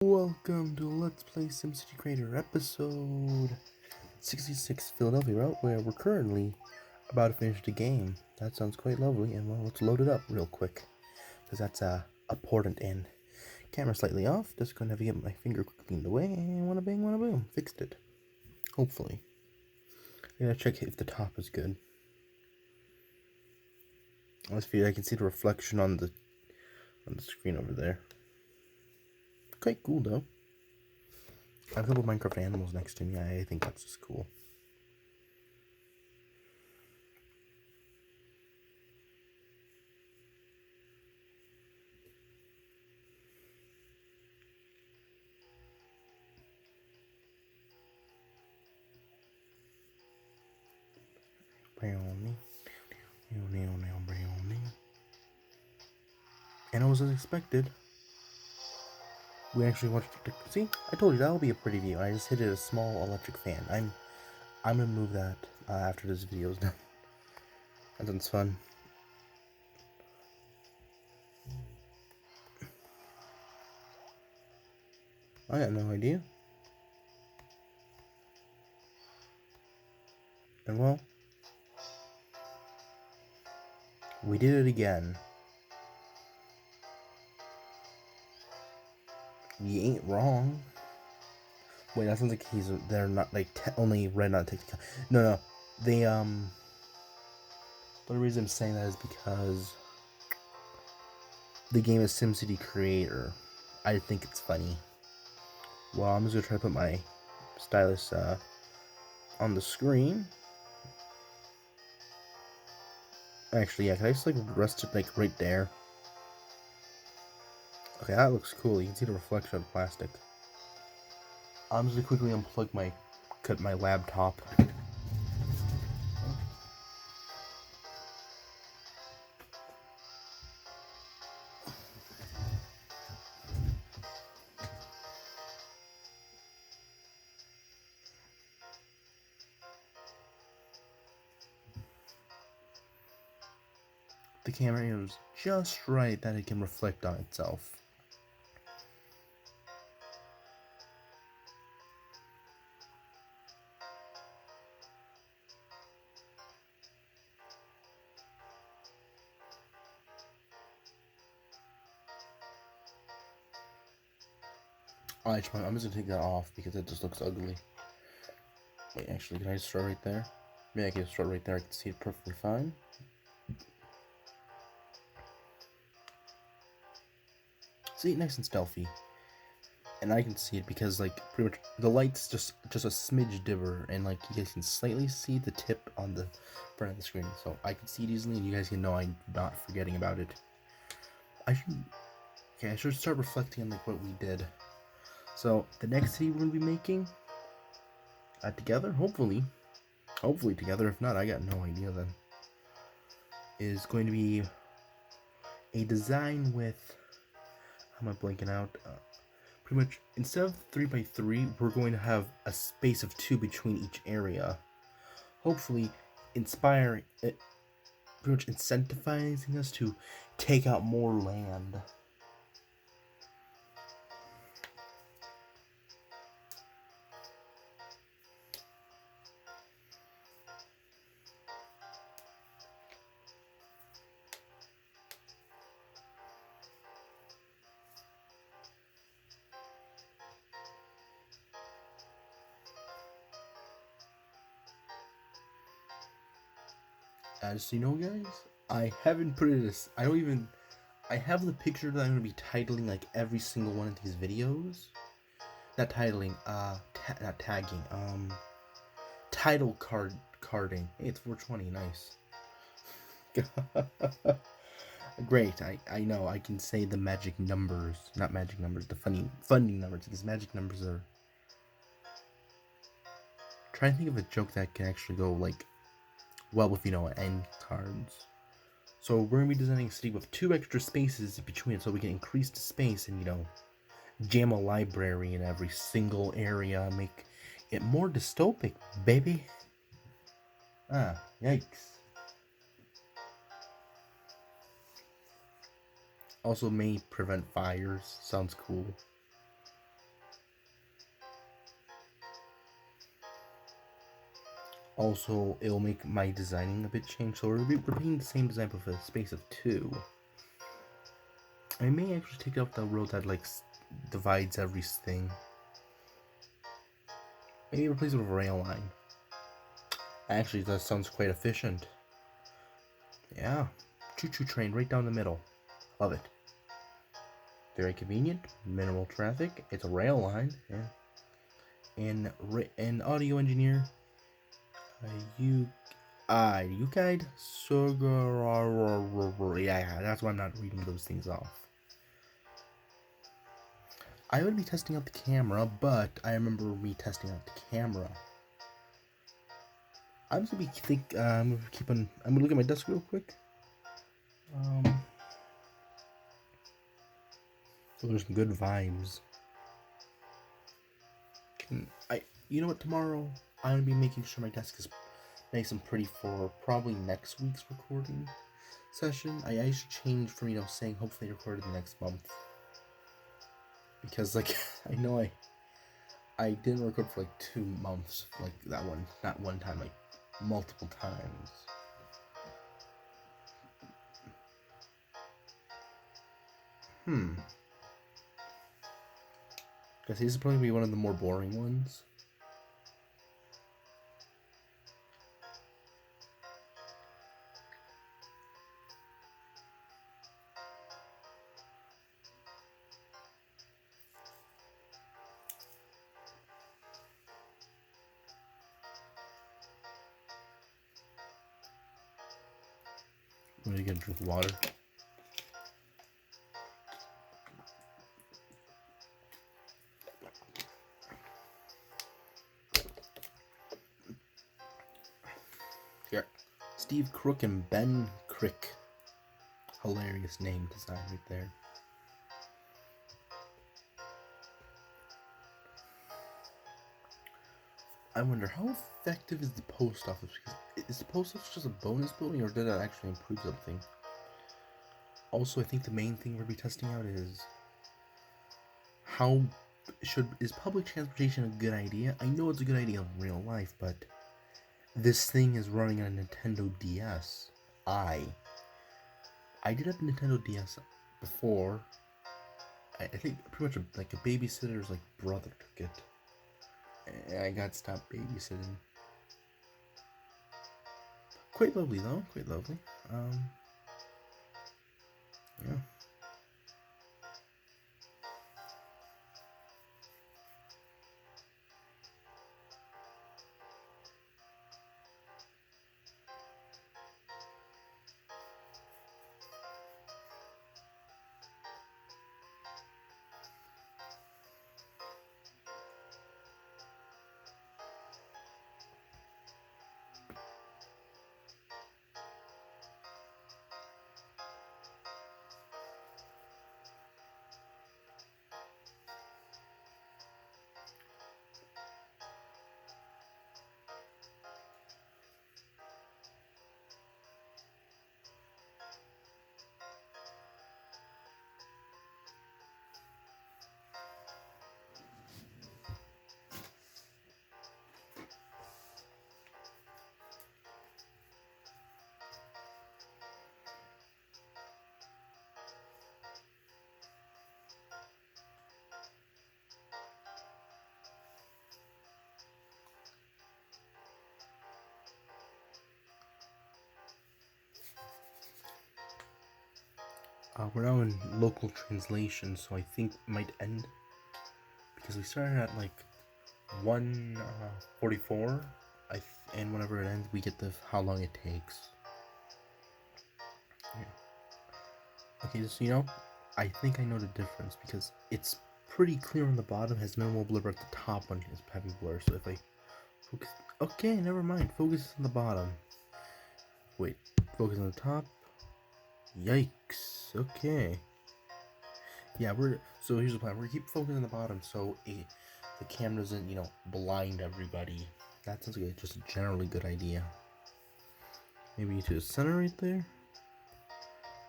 Welcome to Let's Play SimCity Creator episode 66 Philadelphia route, where we're currently about to finish the game. That sounds quite lovely, and well, let's load it up real quick, because that's important. And camera slightly off, just gonna have to get my finger cleaned away, and wada bing, wada boom, fixed it. Hopefully. I gotta check if the top is good. Let's see, I can see the reflection on the screen over there. Quite cool though. I have a couple Minecraft animals next to me. I think that's just cool. And it was as expected. We actually watched it. See, I told you that'll be a pretty view. I just hit it a small electric fan. I'm gonna move that after this video is done. That sounds fun. I got no idea. And well, we did it again. You ain't wrong. Wait, that sounds like they're not like only red, not take. No. They The only reason I'm saying that is because the game is SimCity Creator. I think it's funny. Well, I'm just gonna try to put my stylus on the screen. Actually, yeah, can I just like rest it like right there? Okay, that looks cool. You can see the reflection of the plastic. I'm just gonna quickly unplug my laptop. The camera is just right that it can reflect on itself. I'm just gonna take that off because it just looks ugly. Wait, actually, can I just start right there? Maybe I can just start right there. I can see it perfectly fine. See, nice and stealthy. And I can see it because like pretty much the light's just a smidge dimmer, and like you guys can slightly see the tip on the front of the screen, so I can see it easily, and you guys can know I'm not forgetting about it. I should start reflecting on like what we did. So the next city we're gonna be making together, hopefully together. If not, I got no idea. Then is going to be a design with. How am I blanking out? Pretty much, instead of 3x3, we're going to have a space of 2 between each area. Hopefully, pretty much incentivizing us to take out more land. As you know, guys, I haven't put it as I have the picture that I'm gonna be titling like every single one of these videos. Not titling, not tagging, title carding. Hey, it's 420, nice. Great, I know, I can say the magic numbers, not magic numbers, the funny numbers, because magic numbers are. Try to think of a joke that can actually go like, well, if you know, end cards. So we're gonna be designing a city with 2 extra spaces between it, so we can increase the space and, you know, jam a library in every single area, make it more dystopic, baby. Yikes. Also may prevent fires. Sounds cool. Also, it'll make my designing a bit change, so we're repeating the same design but for a space of 2. I may actually take out the road that like divides everything. Maybe replace it with a rail line. Actually, that sounds quite efficient. Yeah, choo-choo train right down the middle. Love it. Very convenient, minimal traffic. It's a rail line. Yeah. And audio engineer, you guide yeah, that's why I'm not reading those things off. I would be testing out the camera, but I remember me testing out the camera. I'm gonna I'm gonna look at my desk real quick. So there's some good vibes. You know what? Tomorrow I'm gonna be making sure my desk is nice and pretty for probably next week's recording session. I should change from saying hopefully recorded the next month, because like I know I didn't record for like 2 months, like not one time, like multiple times. Guess this is probably be one of the more boring ones. I'm gonna get a drink of water. Here, Steve Crook and Ben Crick. Hilarious name design right there. I wonder how effective is the post office? Because is the post office just a bonus building, or did that actually improve something? Also, I think the main thing we'll be testing out is is public transportation a good idea? I know it's a good idea in real life, but this thing is running on a Nintendo DS. I did have a Nintendo DS before. I think pretty much like a babysitter's like brother took it. And I got stopped babysitting. Quite lovely though, quite lovely. Yeah. We're now in local translation, so I think it might end because we started at like 1:44. And whenever it ends, we get the how long it takes. Yeah. Okay, so I think I know the difference because it's pretty clear on the bottom, has minimal blur, but at the top one is heavy blur. So if I focus, okay, never mind. Focus on the bottom. Wait, focus on the top. Yikes. Okay. Yeah, so here's the plan. We're gonna keep focusing on the bottom so the camera doesn't, blind everybody. That sounds like just a generally good idea. Maybe to the center right there.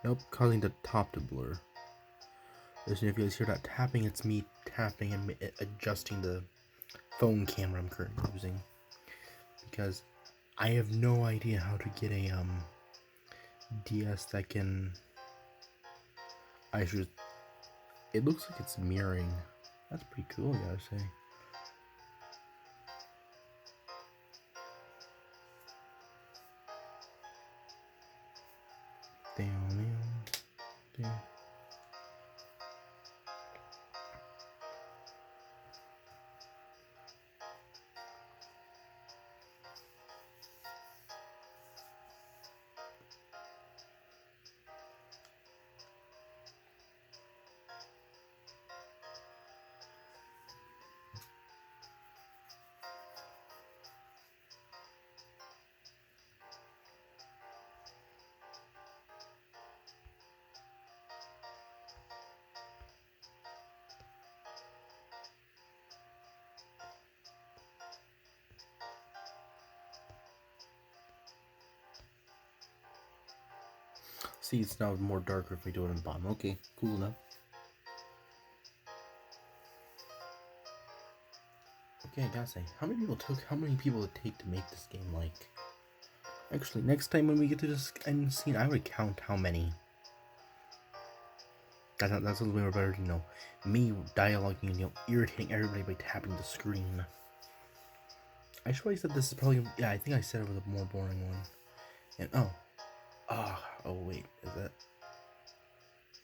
Nope, causing the top to blur. Listen, if you guys hear that tapping, it's me tapping and adjusting the phone camera I'm currently using. Because I have no idea how to get a DS that can. I should. It looks like it's mirroring. That's pretty cool, I gotta say. Damn. See, it's now more darker if we do it on the bottom. Okay, cool enough. Okay, I gotta say, how many people it take to make this game? Like, actually, next time when we get to this end scene, I would count how many. That's a little bit better, me dialoguing and irritating everybody by tapping the screen. I sure I said this is probably, yeah, I think I said it was a more boring one. And oh wait, is that?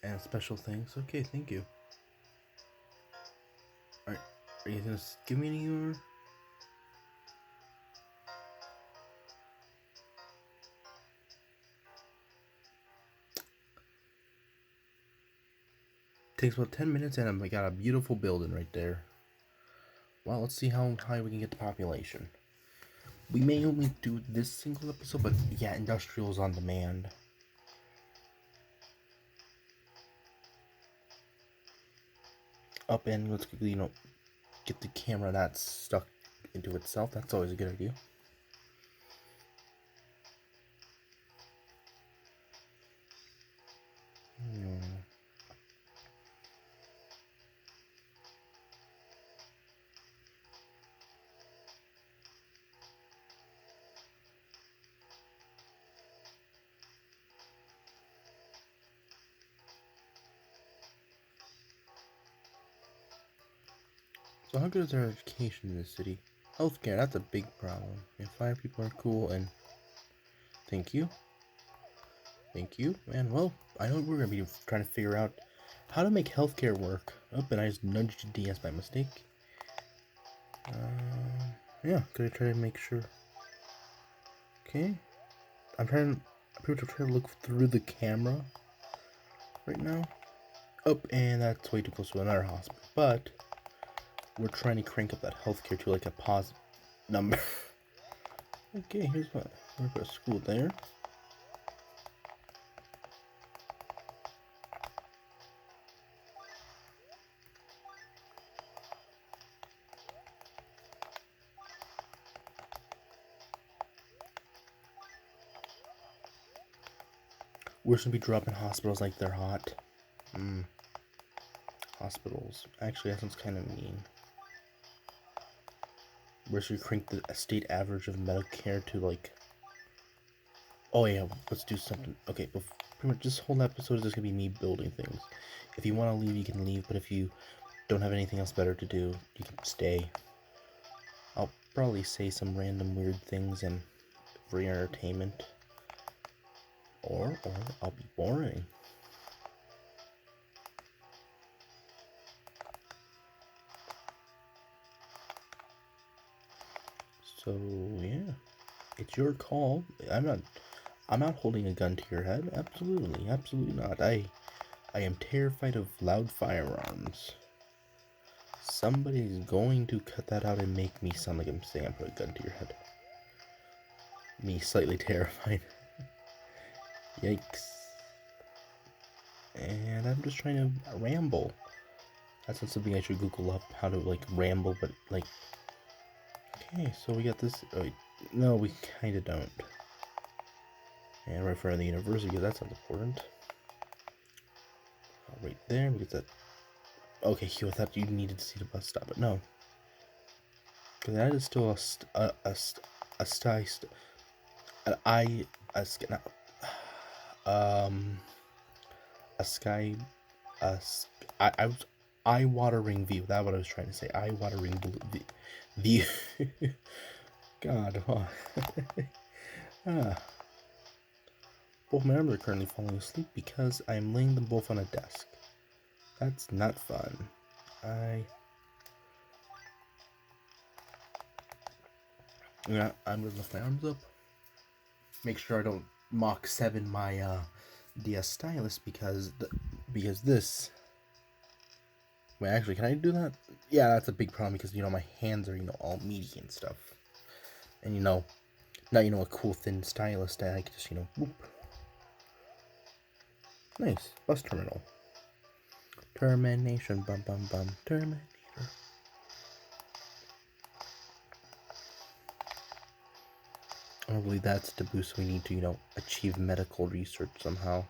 And special things. Okay, thank you. Alright, are you gonna give me any more? Takes about 10 minutes and I got a beautiful building right there. Well, let's see how high we can get the population. We may only do this single episode, but yeah, industrial's on demand. Up and let's quickly, get the camera not stuck into itself. That's always a good idea. So how good is our education in the city? Healthcare, that's a big problem. And 5 people are cool and thank you. Thank you. And well, I know we're gonna be trying to figure out how to make healthcare work. Oh, and I just nudged DS by mistake. Yeah, gonna try to make sure. Okay. I'm trying to look through the camera right now. Oh, and that's way too close to another hospital. But we're trying to crank up that healthcare to like a positive number. Okay, here's what. We're gonna put a school there. We're gonna be dropping hospitals like they're hot. Hospitals. Actually, that sounds kind of mean. We're gonna crank the state average of Medicare to like. Oh yeah, let's do something. Okay, pretty much this whole episode is just gonna be me building things. If you want to leave, you can leave. But if you don't have anything else better to do, you can stay. I'll probably say some random weird things and for your entertainment. Or I'll be boring. So yeah, it's your call. I'm not holding a gun to your head. Absolutely not. I am terrified of loud firearms. Somebody's going to cut that out and make me sound like I'm saying I put a gun to your head. Me slightly terrified. Yikes. And I'm just trying to ramble. That's not something I should Google up, how to like ramble, but like. Okay, so we got this. Oh, no, we kinda don't. And right in front of the university, because that sounds important. Right there, because that. Okay, I thought you needed to see the bus stop, but no. Because that is still an eye, a sky, um, a sky, I was eye-watering view. That's what I was trying to say. Eye-watering view. God, huh? ah. Both my arms are currently falling asleep because I am laying them both on a desk. That's not fun. I'm gonna lift my arms up. Make sure I don't Mach 7 my DS stylus because this. Wait, actually, can I do that? Yeah, that's a big problem because my hands are all meaty and stuff, and not a cool thin stylus that I can just whoop. Nice bus terminal. Termination, bum bum bum, Terminator. Probably that's the boost we need to achieve medical research somehow.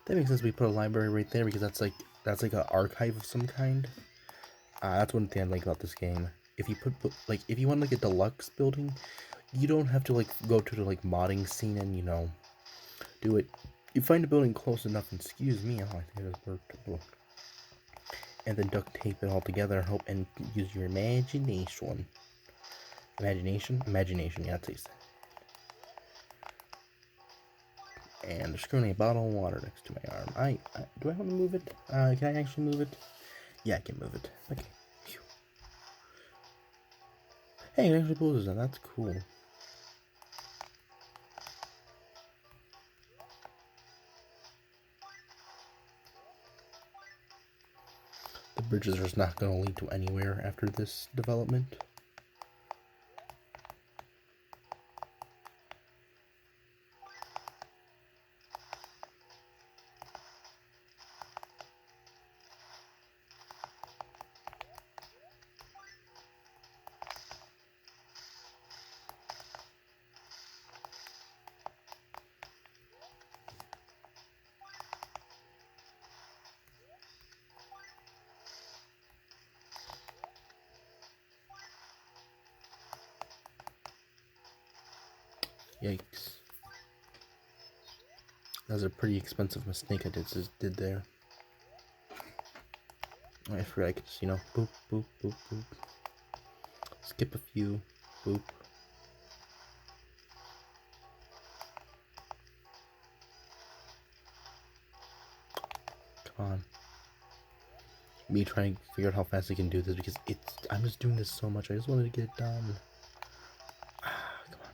That makes sense. We put a library right there because that's like an archive of some kind. That's one thing I like about this game. If you if you want a deluxe building, you don't have to go to the modding scene and do it. You find a building close enough. And excuse me, oh, I think it just worked. And then duct tape it all together and hope and use your imagination. Imagination. Yeah, that's it. And there's currently a bottle of water next to my arm. Do I want to move it? Can I actually move it? Yeah, I can move it. Okay. Phew. Hey, it actually pulls it. That's cool. The bridges are just not going to lead to anywhere after this development. Yikes. That was a pretty expensive mistake I did there. I forgot I could just, boop, boop, boop, boop. Skip a few. Boop. Come on. Me trying to figure out how fast I can do this because I'm just doing this so much. I just wanted to get it done. Come on.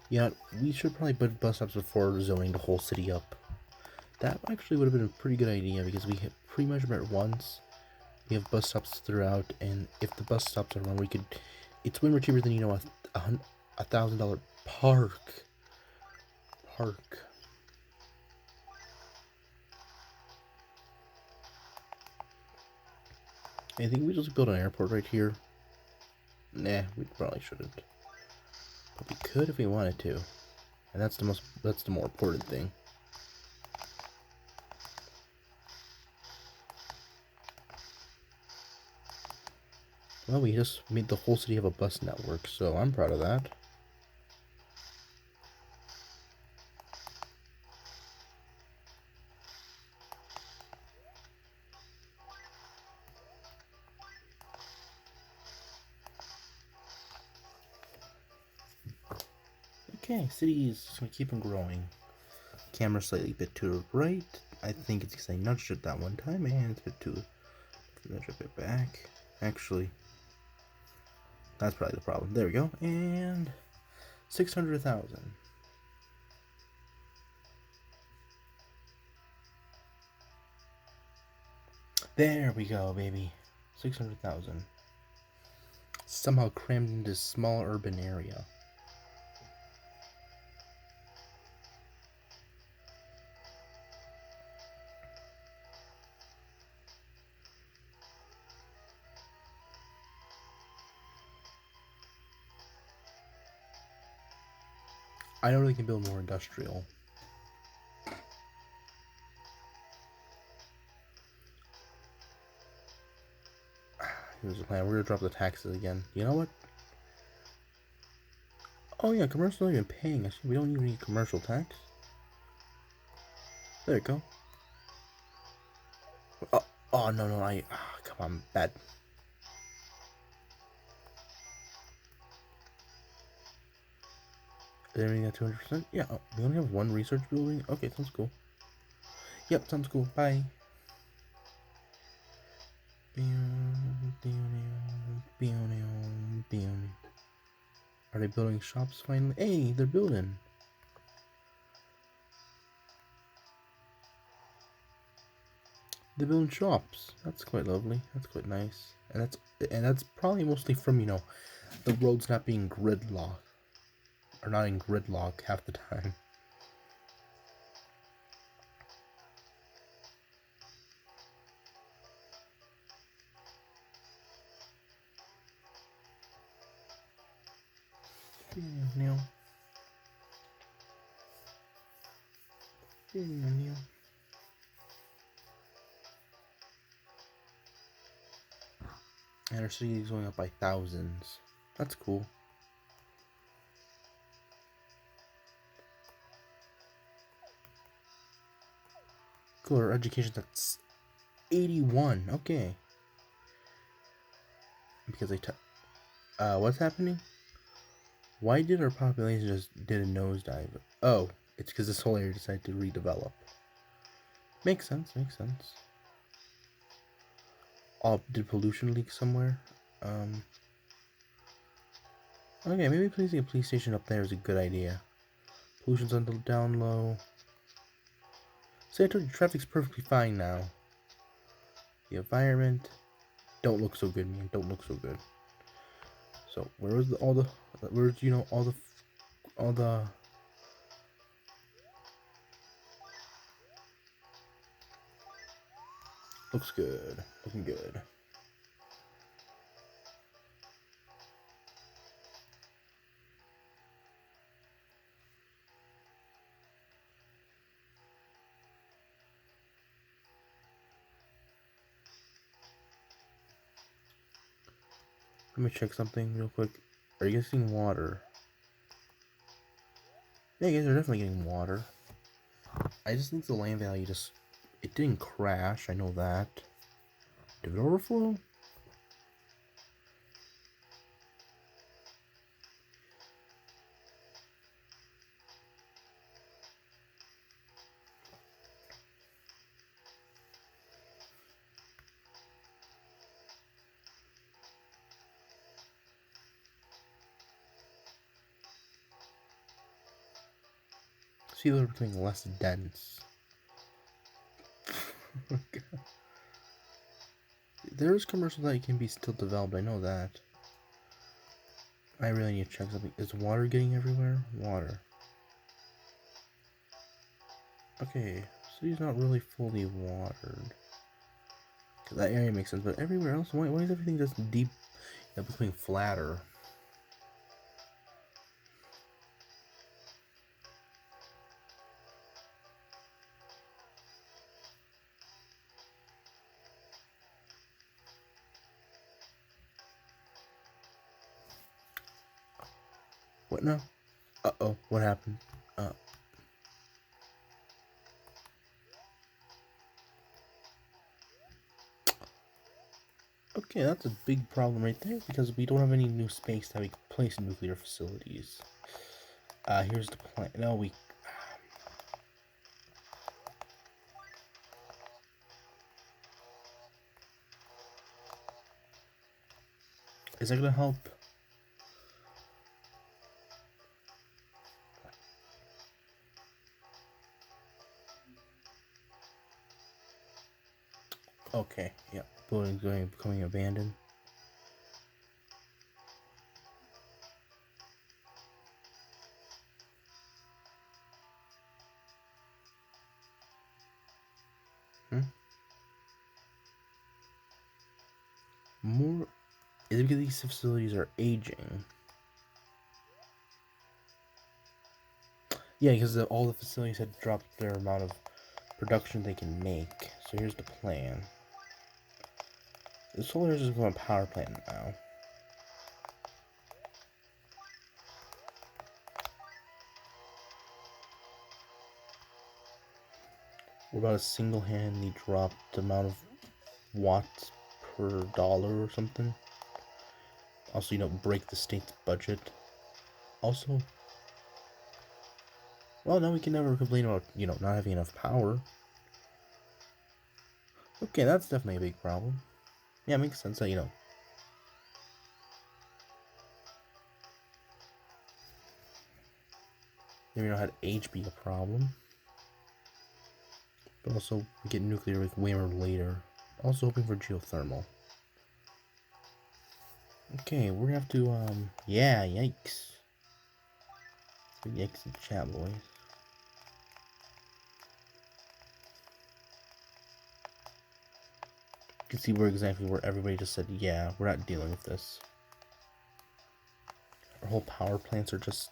Yeah, we should probably put bus stops before zoning the whole city up. That actually would have been a pretty good idea because we hit pretty much about once. We have bus stops throughout, and if the bus stops are wrong, it's way more cheaper than a $1,000 park. I think we just build an airport right here. Nah, we probably shouldn't. But we could if we wanted to. And that's the more important thing. Well, we just made the whole city have a bus network, so I'm proud of that. Okay, city is just gonna keep on growing. Camera slightly bit to the right. I think it's because I nudged it that one time, and it's a bit too. Nudge a bit back. Actually, that's probably the problem. There we go, and 600,000. There we go, baby. 600,000. Somehow crammed into this small urban area. I know they can build more industrial. Here's the plan. We're gonna drop the taxes again. You know what? Oh yeah, commercial not even paying us. We don't even need commercial tax. There you go. Oh, oh no, come on, bad. Is everything at 200%? Yeah, we only have one research building? Okay, sounds cool. Yep, sounds cool. Bye. Are they building shops finally? Hey, they're building. They're building shops. That's quite lovely. That's quite nice. And that's probably mostly from, the roads not being gridlocked. Or not in gridlock half the time. And our city is going up by thousands. That's cool. Cool, our education, that's 81. Okay. Because what's happening? Why did our population just did a nosedive? Oh, it's because this whole area decided to redevelop. Makes sense, makes sense. Oh, did pollution leak somewhere? Okay, maybe placing a police station up there is a good idea. Pollution's on the down low. See, I told you, traffic's perfectly fine now. The environment don't look so good, man. Don't look so good. So where's all the looks good, looking good. Let me check something real quick. Are you guys getting water? Yeah, you guys are definitely getting water. I just think the land value it didn't crash. I know that. Did it overflow? See, they're becoming less dense. There's commercial that can be still developed. I know that. I really need to check something. Is water getting everywhere? Water. Okay, city's not really fully watered. That area makes sense, but everywhere else, why is everything just deep, becoming flatter? What now? Uh-oh, what happened? Okay, that's a big problem right there, because we don't have any new space that we can place nuclear facilities. Here's the plan. No, we... Is that gonna help? Okay, yeah. Building's becoming abandoned. More... Is it because these facilities are aging? Yeah, because all the facilities had dropped their amount of production they can make. So here's the plan. The solar is just going to power plant now. We're about to single-handedly drop the amount of watts per dollar or something. Also, break the state's budget. Also, well, now we can never complain about, not having enough power. Okay, that's definitely a big problem. Yeah, it makes sense that, maybe not had age be a problem. But also, we get nuclear like way more later. Also hoping for geothermal. Okay, we're gonna have to, yeah, yikes. Yikes in the chat, boys. You can see where everybody just said, yeah, we're not dealing with this. Our whole power plants are just,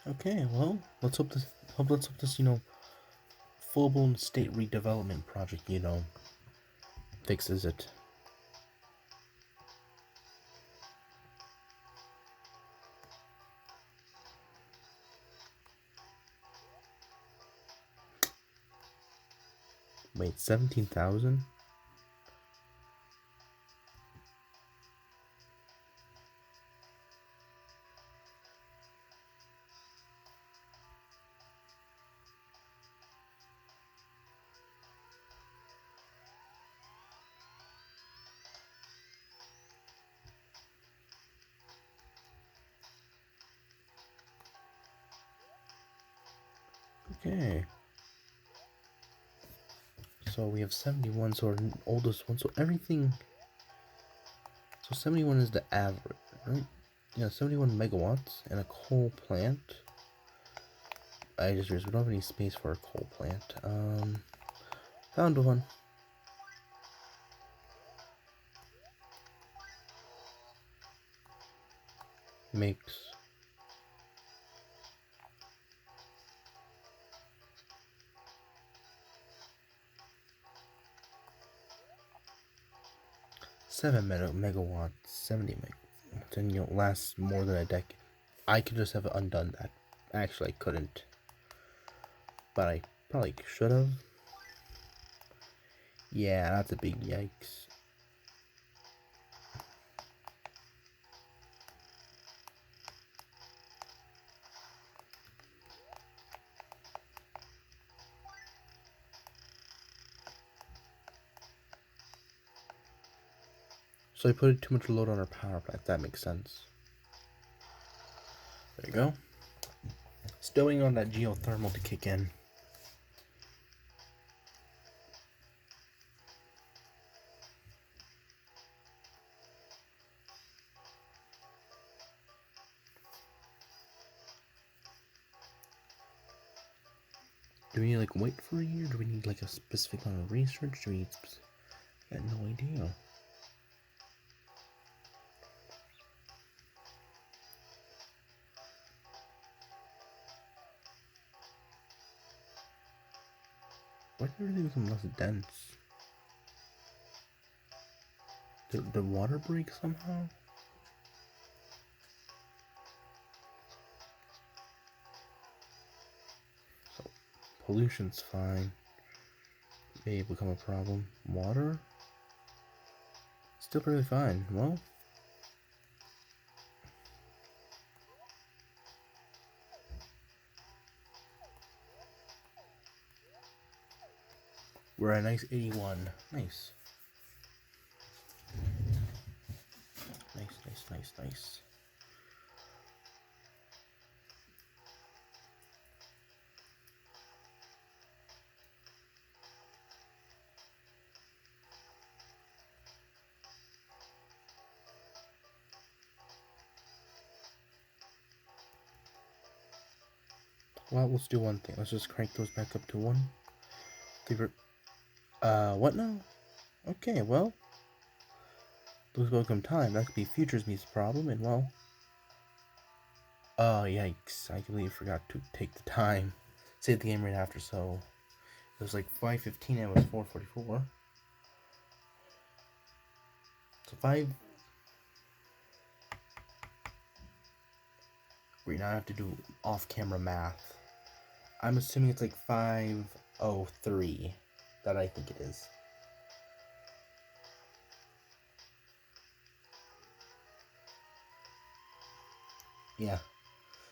Okay, well, let's hope this, full-blown state redevelopment project, fixes it. Wait, 17,000? Okay. So we have 71, so our oldest one, so everything... So 71 is the average, right? Yeah, 71 megawatts and a coal plant. I just realized we don't have any space for a coal plant. Found one. Makes... megawatts, 70 megawatts, and lasts more than a decade. I could just have undone that. Actually, I couldn't. But I probably should have. Yeah, that's a big yikes. So I put too much load on our power plant. That makes sense. There you go. Still waiting on that geothermal to kick in. Do we need wait for a year? Do we need a specific amount of research? Do we need I have no idea. Why did everything become less dense? Did the water break somehow? So pollution's fine. May become a problem. Water? Still pretty fine. Well, we're at a nice 81. Nice. Nice. Well, let's do one thing. Let's just crank those back up to 1. What now? Okay, well, lose welcome time. That could be Futures Me's problem, and well... Oh, yikes. I completely forgot to take the time. Save the game right after, so... It was like 5:15 and it was 4:44. So 5... Wait, now I have to do off-camera math. I'm assuming it's like 5:03 that I think it is. Yeah.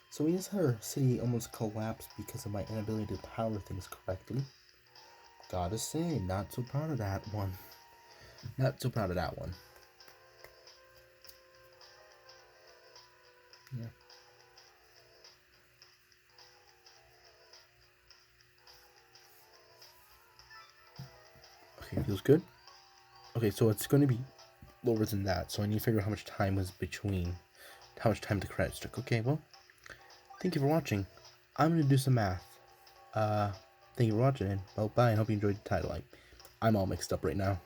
So we just had our city almost collapse because of my inability to power things correctly. Gotta say, not so proud of that one. Not so proud of that one. Yeah. Okay, feels good. Okay, so it's going to be lower than that, so I need to figure out how much time was between, how much time the credits took. Okay, well, thank you for watching. I'm going to do some math. Thank you for watching, and well, bye, and hope you enjoyed the title. I'm all mixed up right now.